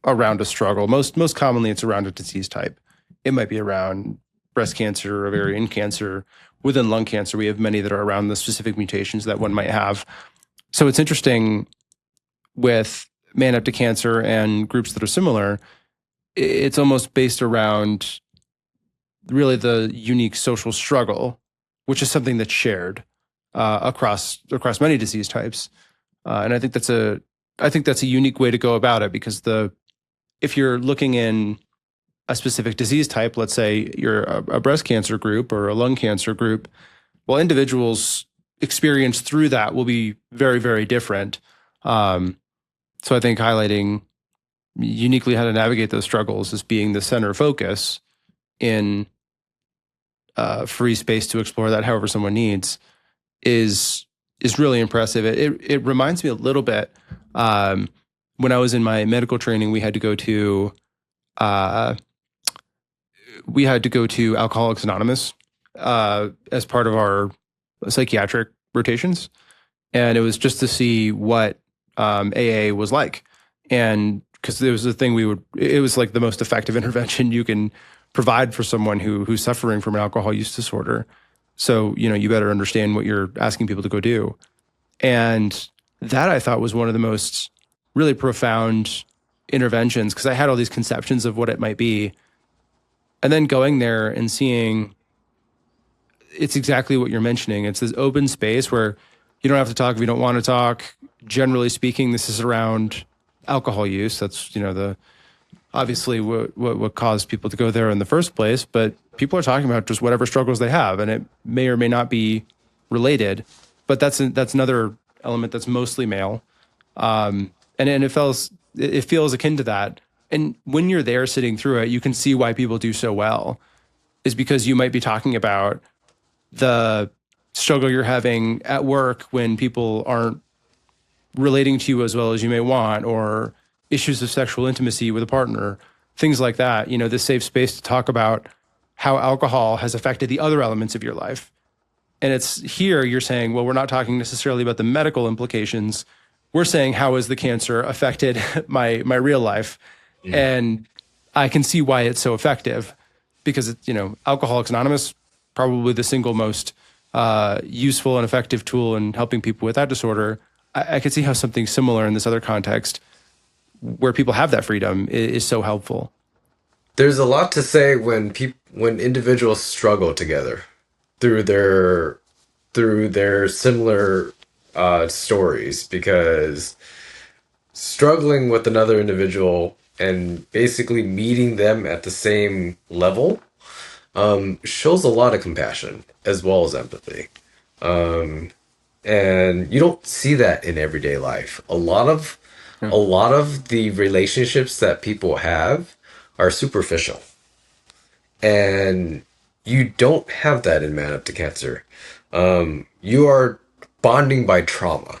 around a struggle. Most commonly it's around a disease type. It might be around breast cancer, ovarian cancer. Within lung cancer, we have many that are around the specific mutations that one might have. So it's interesting with Man Up to Cancer and groups that are similar, it's almost based around really the unique social struggle, which is something that's shared across many disease types. And I think that's a unique way to go about it, because if you're looking in a specific disease type, let's say you're a breast cancer group or a lung cancer group, well, individuals' experience through that will be very, very different. So I think highlighting uniquely how to navigate those struggles as being the center focus in free space to explore that however someone needs is really impressive. It reminds me a little bit, when I was in my medical training, we had to go to Alcoholics Anonymous as part of our psychiatric rotations. And it was just to see what AA was like. And because there was a thing it was like the most effective intervention you can provide for someone who's suffering from an alcohol use disorder. So, you better understand what you're asking people to go do. And that I thought was one of the most really profound interventions, because I had all these conceptions of what it might be. And then going there and seeing it's exactly what you're mentioning. It's this open space where you don't have to talk if you don't want to talk. Generally speaking, this is around alcohol use. That's, obviously what caused people to go there in the first place. But people are talking about just whatever struggles they have, and it may or may not be related. But that's another element that's mostly male, and it feels akin to that. And when you're there sitting through it, you can see why people do so well, is because you might be talking about the struggle you're having at work when people aren't relating to you as well as you may want, or issues of sexual intimacy with a partner, things like that. This safe space to talk about how alcohol has affected the other elements of your life. And it's here you're saying, well, we're not talking necessarily about the medical implications. We're saying, how has the cancer affected my real life? And I can see why it's so effective, because it's, Alcoholics Anonymous, probably the single most useful and effective tool in helping people with that disorder. I could see how something similar in this other context, where people have that freedom, is so helpful. There's a lot to say when individuals struggle together through their similar stories, because struggling with another individual and basically meeting them at the same level shows a lot of compassion as well as empathy. And you don't see that in everyday life. A lot of the relationships that people have are superficial. And you don't have that in Man Up to Cancer. You are bonding by trauma.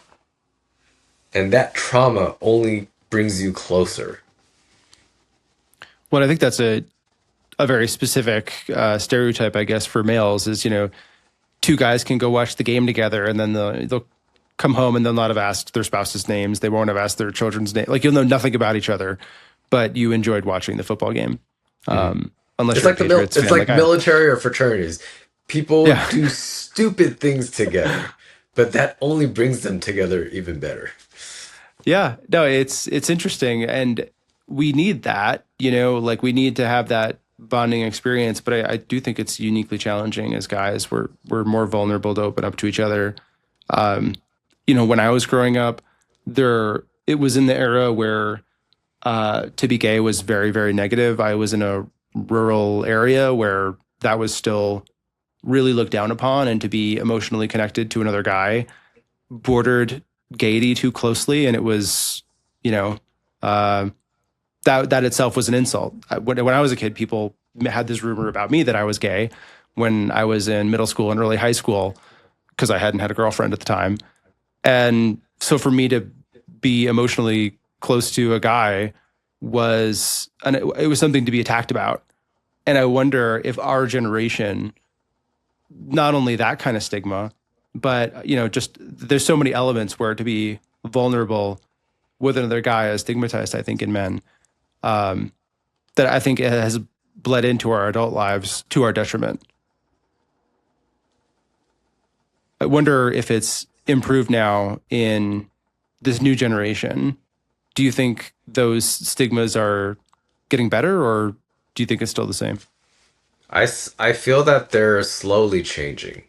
And that trauma only brings you closer. Well, I think that's a very specific stereotype, I guess, for males is, two guys can go watch the game together, and then they'll come home and they'll not have asked their spouse's names. They won't have asked their children's name. Like, you'll know nothing about each other, but you enjoyed watching the football game. Unless It's you're like a Patriots fan, like military or fraternities. People do stupid things together, but that only brings them together even better. Yeah, no, it's interesting, and we need that. Like, we need to have that bonding experience. But I do think it's uniquely challenging as guys. We're more vulnerable to open up to each other. When I was growing up, it was in the era where to be gay was very, very negative. I was in a rural area where that was still really looked down upon, and to be emotionally connected to another guy bordered gaiety too closely, and it was, that itself was an insult. When I was a kid, people had this rumor about me that I was gay when I was in middle school and early high school, because I hadn't had a girlfriend at the time. And so for me to be emotionally close to a guy it was something to be attacked about. And I wonder if our generation, not only that kind of stigma, but, just there's so many elements where to be vulnerable with another guy is stigmatized, I think, in men, that I think it has bled into our adult lives to our detriment. I wonder if it's improved now in this new generation. Do you think those stigmas are getting better, or do you think it's still the same? I feel that they're slowly changing,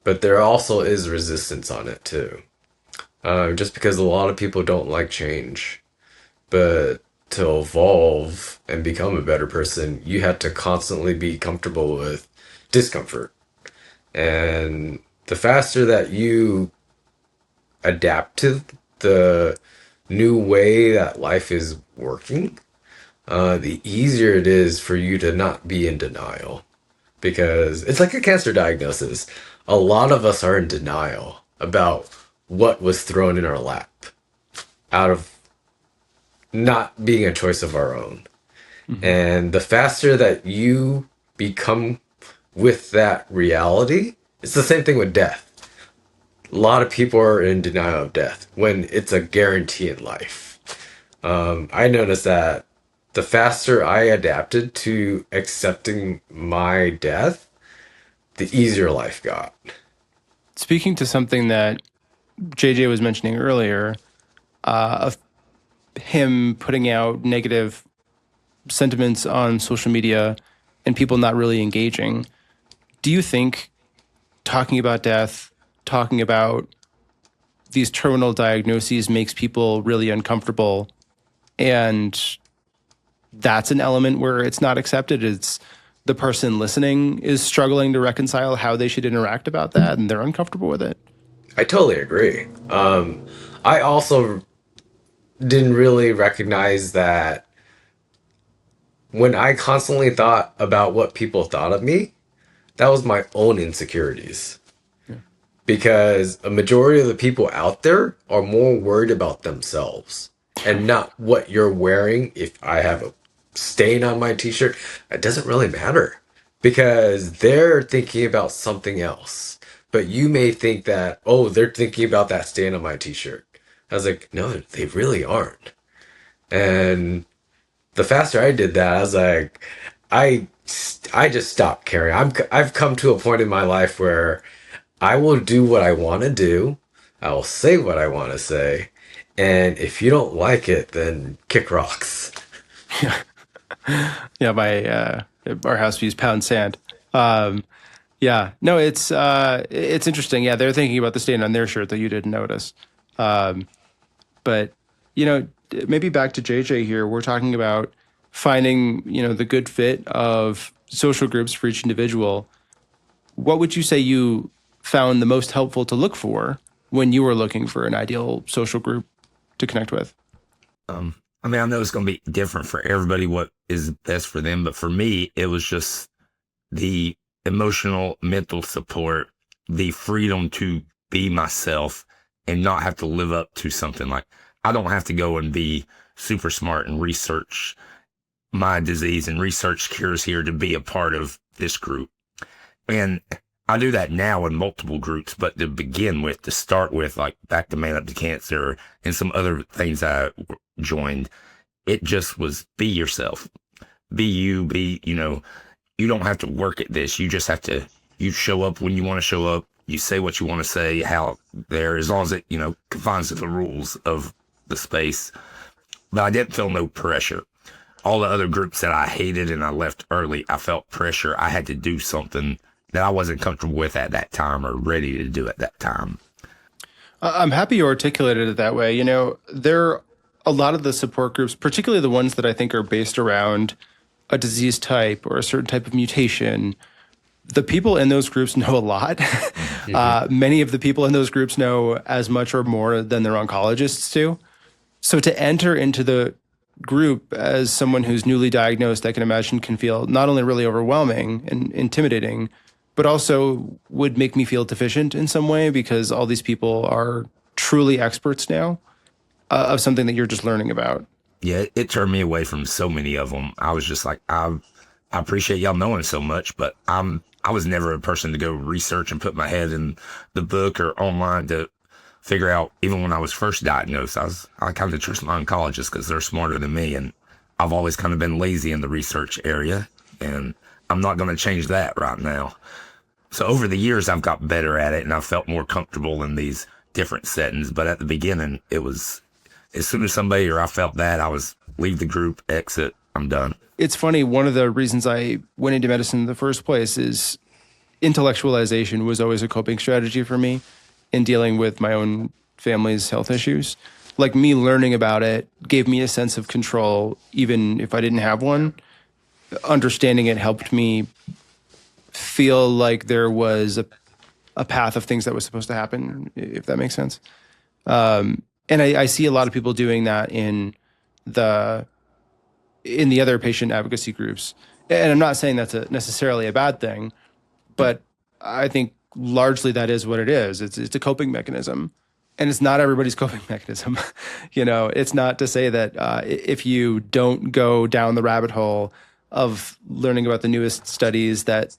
but there also is resistance on it too. Just because a lot of people don't like change. But to evolve and become a better person, you have to constantly be comfortable with discomfort. And the faster that you adapt to the new way that life is working, the easier it is for you to not be in denial. Because it's like a cancer diagnosis. A lot of us are in denial about what was thrown in our lap out of not being a choice of our own. Mm-hmm. And the faster that you become with that reality, it's the same thing with death. A lot of people are in denial of death when it's a guarantee in life. I noticed that the faster I adapted to accepting my death, the easier life got. Speaking to something that JJ was mentioning earlier, of him putting out negative sentiments on social media and people not really engaging, do you think talking about death, talking about these terminal diagnoses makes people really uncomfortable, and that's an element where it's not accepted? It's the person listening is struggling to reconcile how they should interact about that, and they're uncomfortable with it. I totally agree. I also didn't really recognize that when I constantly thought about what people thought of me, that was my own insecurities. Yeah. Because a majority of the people out there are more worried about themselves and not what you're wearing. If I have a stain on my t-shirt, it doesn't really matter because they're thinking about something else. But you may think that, oh, they're thinking about that stain on my t-shirt. I was like, no, they really aren't. And the faster I did that, I was like, I I just stopped caring. I've come to a point in my life where I will do what I want to do. I will say what I want to say. And if you don't like it, then kick rocks. Yeah, my our house we use pound sand. Um, yeah, no, it's interesting. Yeah, they're thinking about the stain on their shirt that you didn't notice. Um, but you know, maybe back to JJ here. We're talking about finding the good fit of social groups for each individual. What would you say you found the most helpful to look for when you were looking for an ideal social group to connect with? I mean, I know it's going to be different for everybody what is best for them, but for me, it was just the emotional, mental support, the freedom to be myself and not have to live up to something. Like, I don't have to go and be super smart and research my disease and research cures here to be a part of this group. And I do that now in multiple groups, but to begin with, to start with, like back to Man Up to Cancer and some other things I joined, it just was be yourself, be you, you don't have to work at this. You just have to, you show up when you want to show up. You say what you want to say, how there, as long as it, confines to the rules of the space. But I didn't feel no pressure. All the other groups that I hated and I left early, I felt pressure. I had to do something that I wasn't comfortable with at that time or ready to do at that time. I'm happy you articulated it that way. There a lot of the support groups, particularly the ones that I think are based around a disease type or a certain type of mutation. The people in those groups know a lot. Many of the people in those groups know as much or more than their oncologists do. So to enter into the group as someone who's newly diagnosed, I can imagine can feel not only really overwhelming and intimidating, but also would make me feel deficient in some way because all these people are truly experts now of something that you're just learning about. Yeah, it turned me away from so many of them. I was just like, I appreciate y'all knowing so much, but I was never a person to go research and put my head in the book or online to figure out. Even when I was first diagnosed, I kind of trust my oncologists because they're smarter than me, and I've always kind of been lazy in the research area, and I'm not going to change that right now. So over the years, I've got better at it, and I've felt more comfortable in these different settings. But at the beginning, it was as soon as somebody or I felt that, I was leave the group, exit, I'm done. It's funny, one of the reasons I went into medicine in the first place is intellectualization was always a coping strategy for me in dealing with my own family's health issues. Like me learning about it gave me a sense of control, even if I didn't have one. Understanding it helped me feel like there was a path of things that was supposed to happen, if that makes sense. And I see a lot of people doing that in the other patient advocacy groups. And I'm not saying that's necessarily a bad thing, but I think largely that is what it is. It's a coping mechanism. And it's not everybody's coping mechanism. It's not to say that if you don't go down the rabbit hole of learning about the newest studies that's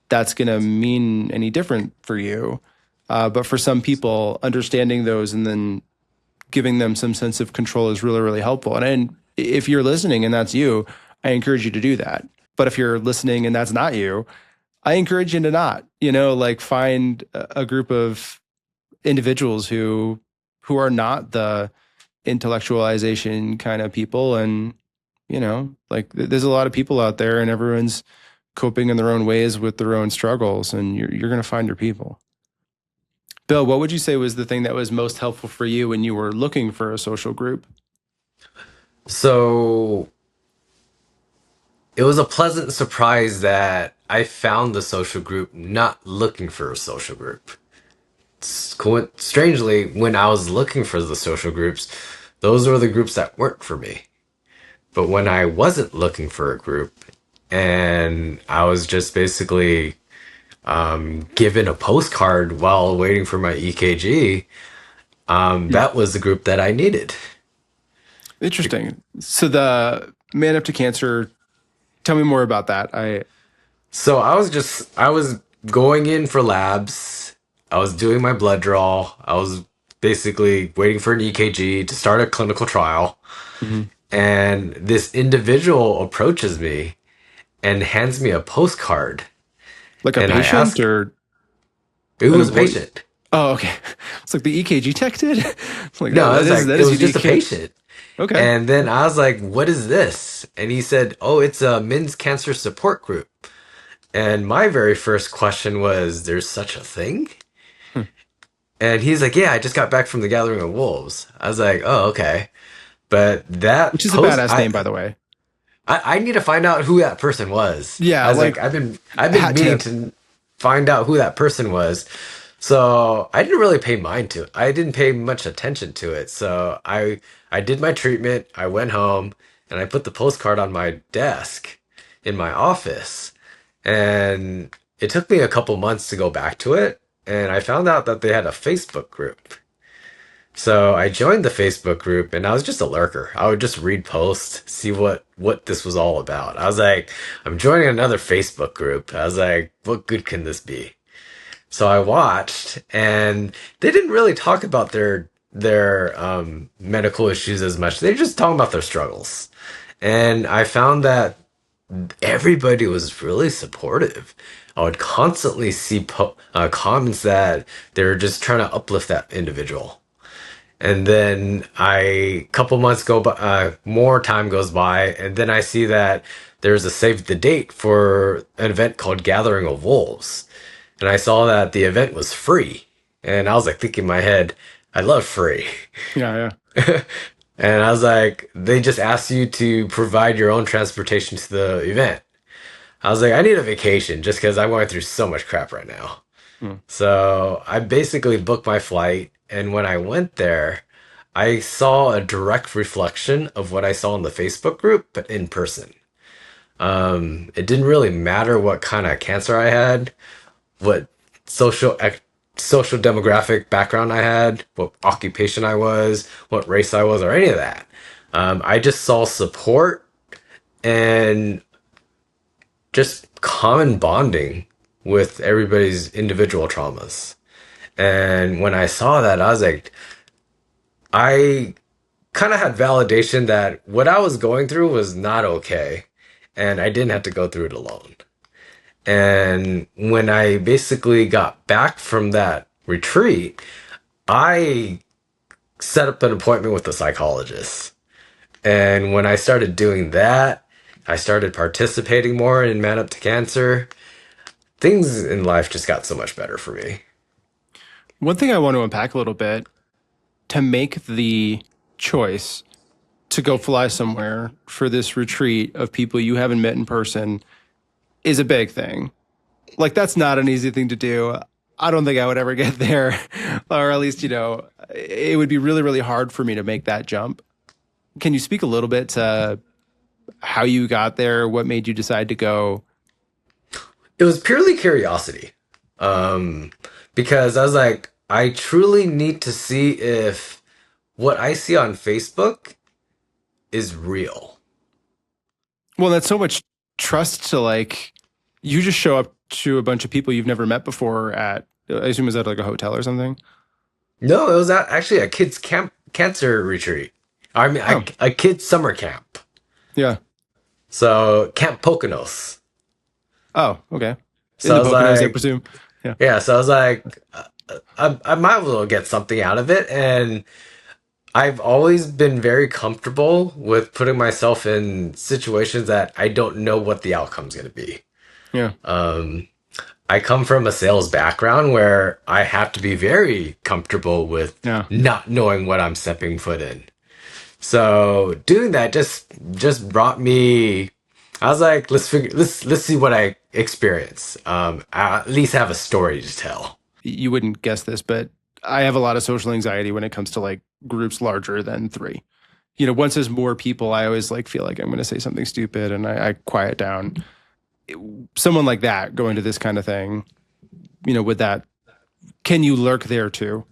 going to mean any different for you. But for some people, understanding those and then giving them some sense of control is really, really helpful. And if you're listening and that's you, I encourage you to do that. But if you're listening and that's not you, I encourage you to not, find a group of individuals who are not the intellectualization kind of people. And, there's a lot of people out there and everyone's coping in their own ways with their own struggles, and you're going to find your people. Bill, what would you say was the thing that was most helpful for you when you were looking for a social group? So it was a pleasant surprise that I found the social group not looking for a social group. Strangely, when I was looking for the social groups, those were the groups that weren't for me. But when I wasn't looking for a group and I was just basically given a postcard while waiting for my EKG, that was the group that I needed. Interesting. So the Man Up to Cancer, tell me more about that. So I was going in for labs. I was doing my blood draw. I was basically waiting for an EKG to start a clinical trial. Mm-hmm. And this individual approaches me and hands me a postcard. Like a And I patient ask, or it an was a employee? patient. Oh, okay. It's like the EKG tech did. It's like No, that it is was just a unique. patient. Okay. And then I was like, what is this? And he said, oh, it's a men's cancer support group. And my very first question was, there's such a thing? Hmm. And he's like, yeah, I just got back from the Gathering of Wolves. I was like, oh, okay. But that Which is a post, badass name, by the way. I need to find out who that person was. Yeah, I was like like, I've been hat meaning tip. to find out who that person was. So I didn't really pay mind to it. I didn't pay much attention to it. So I did my treatment. I went home and I put the postcard on my desk in my office. And it took me a couple months to go back to it. And I found out that they had a Facebook group. So I joined the Facebook group and I was just a lurker. I would just read posts, see what this was all about. I was like, I'm joining another Facebook group. I was like, what good can this be? So I watched and they didn't really talk about their medical issues as much. They just talking about their struggles. And I found that everybody was really supportive. I would constantly see comments that they're just trying to uplift that individual. And then couple months go by, more time goes by, and then I see that there's a save the date for an event called Gathering of Wolves. And I saw that the event was free. And I was like thinking in my head, I love free. Yeah, And I was like, they just asked you to provide your own transportation to the event. I was like, I need a vacation just because I'm going through so much crap right now. yeah. So I basically booked my flight, and when I went there, I saw a direct reflection of what I saw in the Facebook group, but in person. It didn't really matter what kind of cancer I had, what social demographic background I had, what occupation I was, what race I was, or any of that. I just saw support and just common bonding with everybody's individual traumas. And when I saw that, I was like, I kind of had validation that what I was going through was not okay. And I didn't have to go through it alone. And when I basically got back from that retreat, I set up an appointment with a psychologist. And when I started doing that, I started participating more in Man Up to Cancer. Things in life just got so much better for me. One thing I want to unpack a little bit to make the choice to go fly somewhere for this retreat of people you haven't met in person is a big thing. Like, that's not an easy thing to do. I don't think I would ever get there, or at least, it would be really, really hard for me to make that jump. Can you speak a little bit to how you got there? What made you decide to go? It was purely curiosity. Because I was like, I truly need to see if what I see on Facebook is real. Well, that's so much trust to, like, you just show up to a bunch of people you've never met before at, I assume, is that like a hotel or something? No, it was actually a kids cancer retreat. I mean, Oh, a kids summer camp. yeah. So Camp Poconos. In Oh, okay. In So I the was Poconos, I like, presume. Yeah. yeah. So I was like, I might as well get something out of it. And I've always been very comfortable with putting myself in situations that I don't know what the outcome's going to be. Yeah. I come from a sales background where I have to be very comfortable with Yeah. not knowing what I'm stepping foot in. So doing that just brought me. I was like, let's see what I experience. I at least have a story to tell. You wouldn't guess this, but I have a lot of social anxiety when it comes to, like, groups larger than 3. Once there's more people, I always, like, feel like I'm going to say something stupid, and I quiet down. Someone like that going to this kind of thing, can you lurk there too?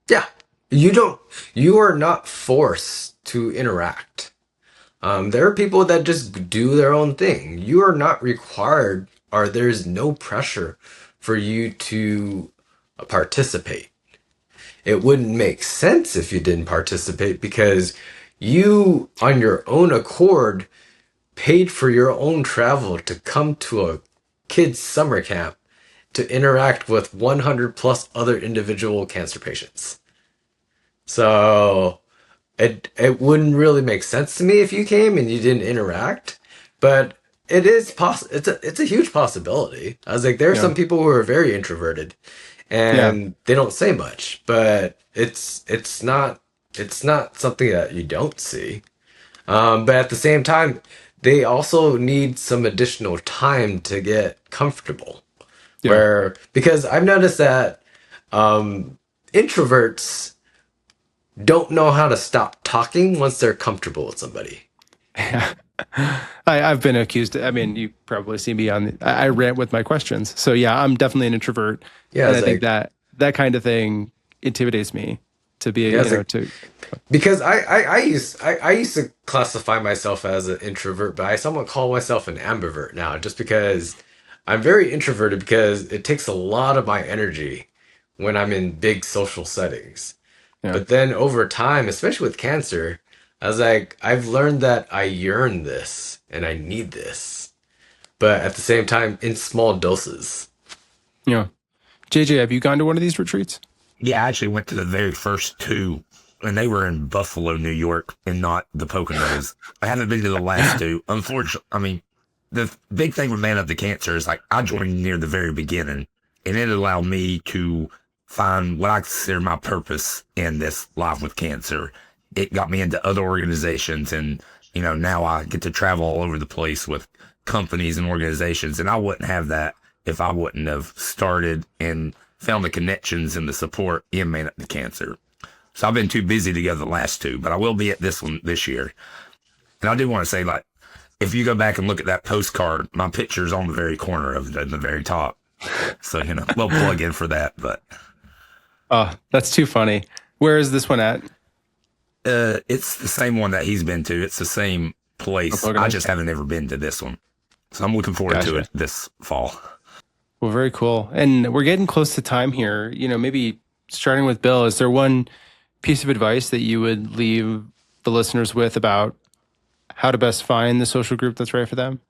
Yeah, you are not forced to interact. There are people that just do their own thing. You are not required, or there's no pressure for you to participate. It wouldn't make sense if you didn't participate because you on your own accord paid for your own travel to come to a kids' summer camp to interact with 100 plus other individual cancer patients. So it wouldn't really make sense to me if you came and you didn't interact, but it's a huge possibility. I was like, there are some people who are very introverted and they don't say much, but it's not something that you don't see. But at the same time, they also need some additional time to get comfortable. Because I've noticed that introverts don't know how to stop talking once they're comfortable with somebody. Yeah. I've been accused. I mean, you probably see me I rant with my questions. So yeah, I'm definitely an introvert. Yeah, and I think that kind of thing intimidates me to be, because I used to classify myself as an introvert, but I somewhat call myself an ambivert now, just because I'm very introverted because it takes a lot of my energy when I'm in big social settings. Yeah. But then over time, especially with cancer, I was like, I've learned that I yearn this and I need this, but at the same time, in small doses. Yeah. JJ, have you gone to one of these retreats? Yeah, I actually went to the very first two, and they were in Buffalo, New York, and not the Poconos. I haven't been to the last two. Unfortunately, I mean, the big thing with Man Up to Cancer is, like, I joined near the very beginning, and it allowed me to find what I consider my purpose in this life with cancer. It got me into other organizations, and, now I get to travel all over the place with companies and organizations, and I wouldn't have that if I wouldn't have started and found the connections and the support in Man Up to Cancer. So I've been too busy to go to the last two, but I will be at this one this year. And I do want to say, like, if you go back and look at that postcard, my picture's on the very corner of it, at the very top. So, we'll plug in for that, but. Oh, that's too funny. Where is this one at? It's the same one that he's been to. It's the same place. I just haven't ever been to this one. So I'm looking forward to it this fall. Well, very cool. And we're getting close to time here. Maybe starting with Bill, is there one piece of advice that you would leave the listeners with about how to best find the social group that's right for them?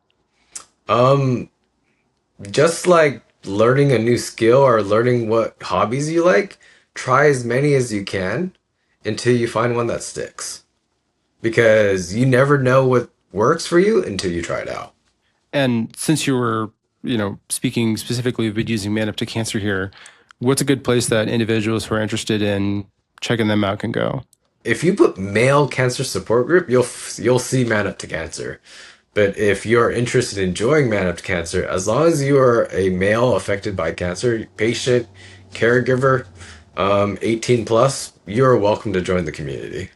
Just like learning a new skill or learning what hobbies you like, try as many as you can until you find one that sticks. Because you never know what works for you until you try it out. And since you were, speaking specifically of using Man Up to Cancer here, what's a good place that individuals who are interested in checking them out can go? If you put male cancer support group, you'll see Man Up to Cancer. But if you're interested in joining Man Up to Cancer, as long as you are a male affected by cancer, patient, caregiver, 18 plus, you're welcome to join the community.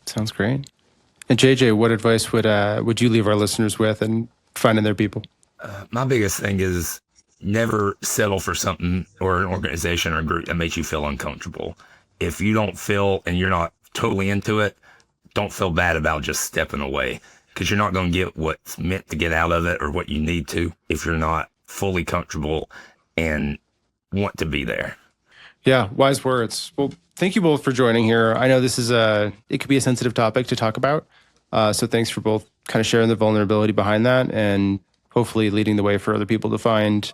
Sounds great. And JJ, what advice would you leave our listeners with in finding their people? My biggest thing is never settle for something or an organization or a group that makes you feel uncomfortable. If you don't feel and you're not totally into it, don't feel bad about just stepping away, because you're not going to get what's meant to get out of it or what you need to if you're not fully comfortable and want to be there. Yeah, wise words. Well, thank you both for joining here. I know this is it could be a sensitive topic to talk about. So thanks for both kind of sharing the vulnerability behind that and hopefully leading the way for other people to find,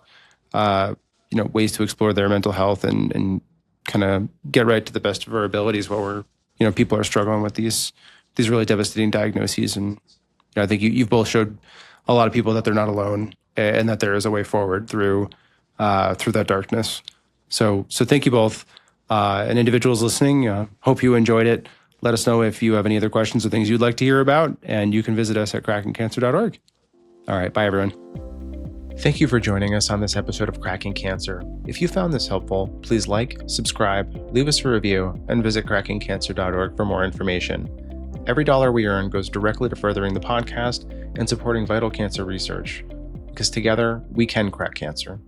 ways to explore their mental health and kind of get right to the best of our abilities while people are struggling with these really devastating diagnoses. And I think you've both showed a lot of people that they're not alone and that there is a way forward through that darkness. So thank you both. And individuals listening, hope you enjoyed it. Let us know if you have any other questions or things you'd like to hear about, and you can visit us at crackingcancer.org. All right, bye everyone. Thank you for joining us on this episode of Cracking Cancer. If you found this helpful, please like, subscribe, leave us a review, and visit crackingcancer.org for more information. Every dollar we earn goes directly to furthering the podcast and supporting vital cancer research. Because together, we can crack cancer.